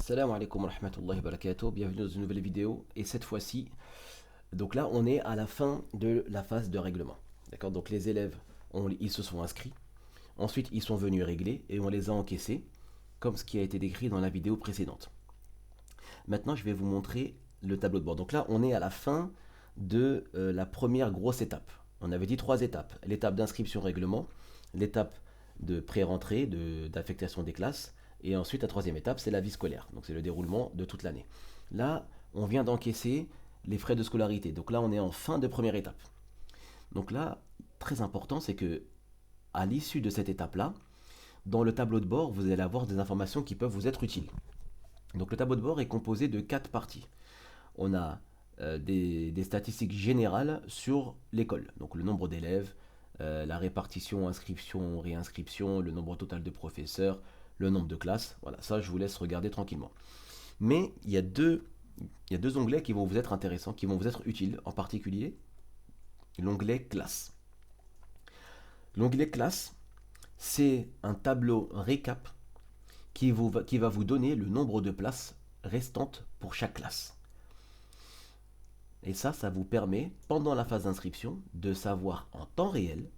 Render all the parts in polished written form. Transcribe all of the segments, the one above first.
Assalamu alaikum wa rahmatullahi wa barakatuh, bienvenue dans une nouvelle vidéo et cette fois-ci, donc là on est à la fin de la phase de règlement. D'accord, donc les élèves, ils se sont inscrits, ensuite ils sont venus régler et on les a encaissés comme ce qui a été décrit dans la vidéo précédente. Maintenant je vais vous montrer le tableau de bord. Donc là on est à la fin de la première grosse étape. On avait dit 3 étapes, l'étape d'inscription règlement, l'étape de pré-rentrée, d'affectation des classes. Et ensuite, la troisième étape, c'est la vie scolaire. Donc, c'est le déroulement de toute l'année. Là, on vient d'encaisser les frais de scolarité. Donc là, on est en fin de première étape. Donc là, très important, c'est que à l'issue de cette étape-là, dans le tableau de bord, vous allez avoir des informations qui peuvent vous être utiles. Donc le tableau de bord est composé de 4 parties. On a des statistiques générales sur l'école. Donc le nombre d'élèves, la répartition, inscription, réinscription, le nombre total de professeurs, le nombre de classes. Voilà, ça je vous laisse regarder tranquillement. Mais il y a deux onglets qui vont vous être intéressants, qui vont vous être utiles, en particulier l'onglet classe. L'onglet classe, c'est un tableau récap qui va vous donner le nombre de places restantes pour chaque classe. Et ça vous permet, pendant la phase d'inscription, de savoir en temps réel,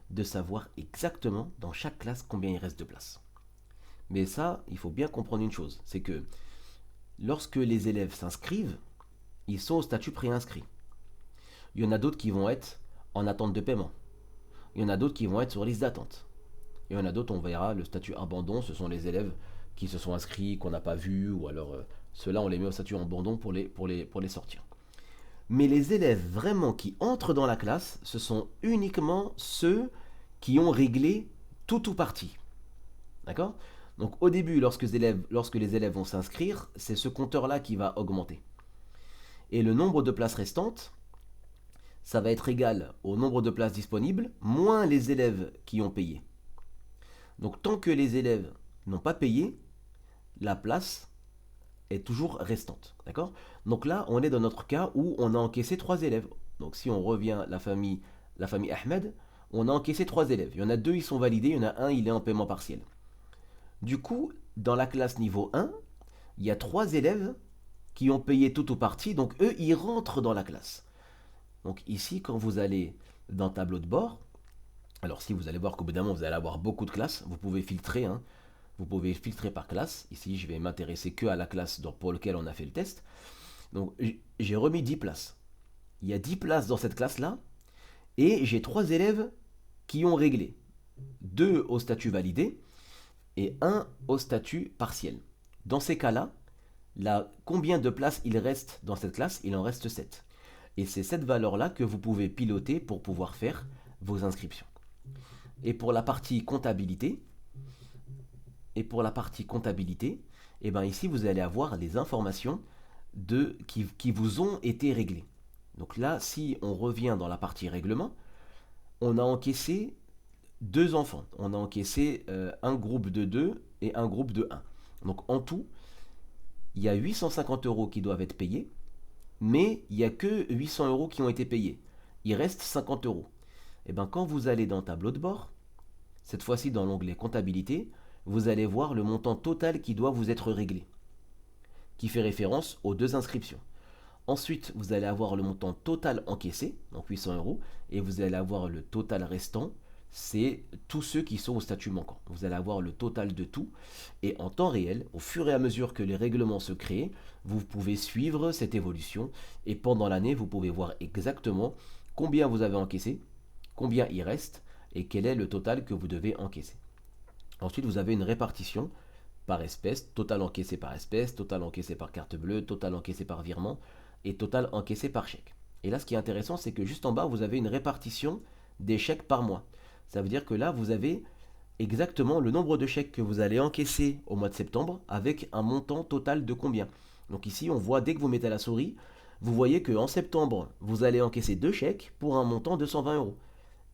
de savoir exactement dans chaque classe combien il reste de place. Mais ça, il faut bien comprendre une chose, c'est que lorsque les élèves s'inscrivent, ils sont au statut préinscrit. Il y en a d'autres qui vont être en attente de paiement. Il y en a d'autres qui vont être sur liste d'attente. Il y en a d'autres, on verra, le statut abandon, ce sont les élèves qui se sont inscrits, qu'on n'a pas vus, ou alors ceux-là, on les met au statut abandon pour les sortir. Mais les élèves vraiment qui entrent dans la classe, ce sont uniquement ceux qui ont réglé tout ou partie. D'accord? Donc au début, lorsque les élèves vont s'inscrire, c'est ce compteur-là qui va augmenter. Et le nombre de places restantes, ça va être égal au nombre de places disponibles, moins les élèves qui ont payé. Donc tant que les élèves n'ont pas payé, la place est toujours restante. D'accord? Donc là, on est dans notre cas où on a encaissé 3 élèves. Donc si on revient la famille Ahmed, on a encaissé 3 élèves. Il y en a 2, ils sont validés, il y en a un, il est en paiement partiel. Du coup, dans la classe niveau 1, il y a 3 élèves qui ont payé tout ou partie, donc eux, ils rentrent dans la classe. Donc ici, quand vous allez dans le tableau de bord, alors si vous allez voir qu'au bout d'un moment, vous allez avoir beaucoup de classes, vous pouvez filtrer, hein. Vous pouvez filtrer par classe. Ici, je vais m'intéresser que à la classe pour laquelle on a fait le test. Donc, j'ai remis 10 places. Il y a 10 places dans cette classe-là, et j'ai 3 élèves qui ont réglé. 2 au statut validé, et 1 au statut partiel. Dans ces cas-là, combien de places il reste dans cette classe? Il en reste 7. Et c'est cette valeur-là que vous pouvez piloter pour pouvoir faire vos inscriptions. Et pour la partie comptabilité, et ben ici vous allez avoir les informations qui vous ont été réglées. Donc là, si on revient dans la partie règlement, on a encaissé 2 enfants. On a encaissé un groupe de 2 et un groupe de 1. Donc en tout, il y a 850 € qui doivent être payés, mais il n'y a que 800 € qui ont été payés. Il reste 50 €. Et bien quand vous allez dans le tableau de bord, cette fois-ci dans l'onglet comptabilité, vous allez voir le montant total qui doit vous être réglé, qui fait référence aux 2 inscriptions. Ensuite, vous allez avoir le montant total encaissé, donc 800 €, et vous allez avoir le total restant, c'est tous ceux qui sont au statut manquant. Vous allez avoir le total de tout, et en temps réel, au fur et à mesure que les règlements se créent, vous pouvez suivre cette évolution, et pendant l'année, vous pouvez voir exactement combien vous avez encaissé, combien il reste, et quel est le total que vous devez encaisser. Ensuite, vous avez une répartition par espèce, total encaissé par espèce, total encaissé par carte bleue, total encaissé par virement et total encaissé par chèque. Et là, ce qui est intéressant, c'est que juste en bas, vous avez une répartition des chèques par mois. Ça veut dire que là, vous avez exactement le nombre de chèques que vous allez encaisser au mois de septembre avec un montant total de combien. Donc ici, on voit, dès que vous mettez la souris, vous voyez qu'en septembre, vous allez encaisser 2 chèques pour un montant de 120 €.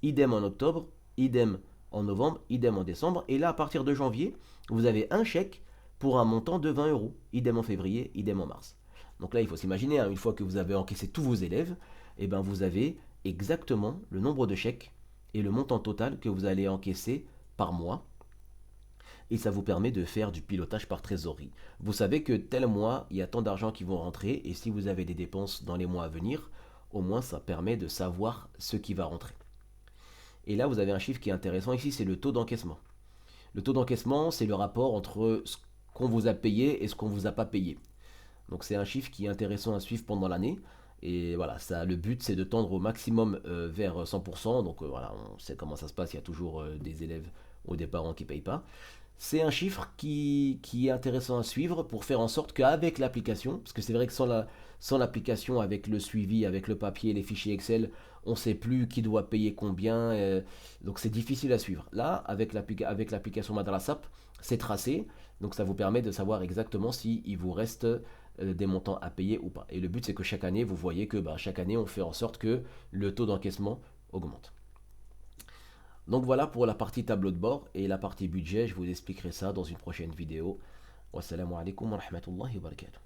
Idem en octobre, idem en novembre, idem en décembre, et là à partir de janvier, vous avez un chèque pour un montant de 20 €, idem en février, idem en mars. Donc là il faut s'imaginer, hein, une fois que vous avez encaissé tous vos élèves, et ben vous avez exactement le nombre de chèques et le montant total que vous allez encaisser par mois. et ça vous permet de faire du pilotage par trésorerie. Vous savez que tel mois, il y a tant d'argent qui vont rentrer et si vous avez des dépenses dans les mois à venir, au moins ça permet de savoir ce qui va rentrer. Et là, vous avez un chiffre qui est intéressant ici, c'est le taux d'encaissement. Le taux d'encaissement, c'est le rapport entre ce qu'on vous a payé et ce qu'on vous a pas payé. Donc c'est un chiffre qui est intéressant à suivre pendant l'année. Et voilà, ça, le but c'est de tendre au maximum vers 100%. Donc voilà, on sait comment ça se passe, il y a toujours des élèves ou des parents qui ne payent pas. C'est un chiffre qui est intéressant à suivre pour faire en sorte qu'avec l'application, parce que c'est vrai que sans l'application, avec le suivi, avec le papier, les fichiers Excel, on ne sait plus qui doit payer combien, donc c'est difficile à suivre. Là, avec l'application Madrasap, c'est tracé, donc ça vous permet de savoir exactement s'il vous reste des montants à payer ou pas. Et le but, c'est que chaque année, vous voyez que chaque année, on fait en sorte que le taux d'encaissement augmente. Donc voilà pour la partie tableau de bord et la partie budget, je vous expliquerai ça dans une prochaine vidéo. Wassalamu alaikum wa rahmatullahi wa barakatuh.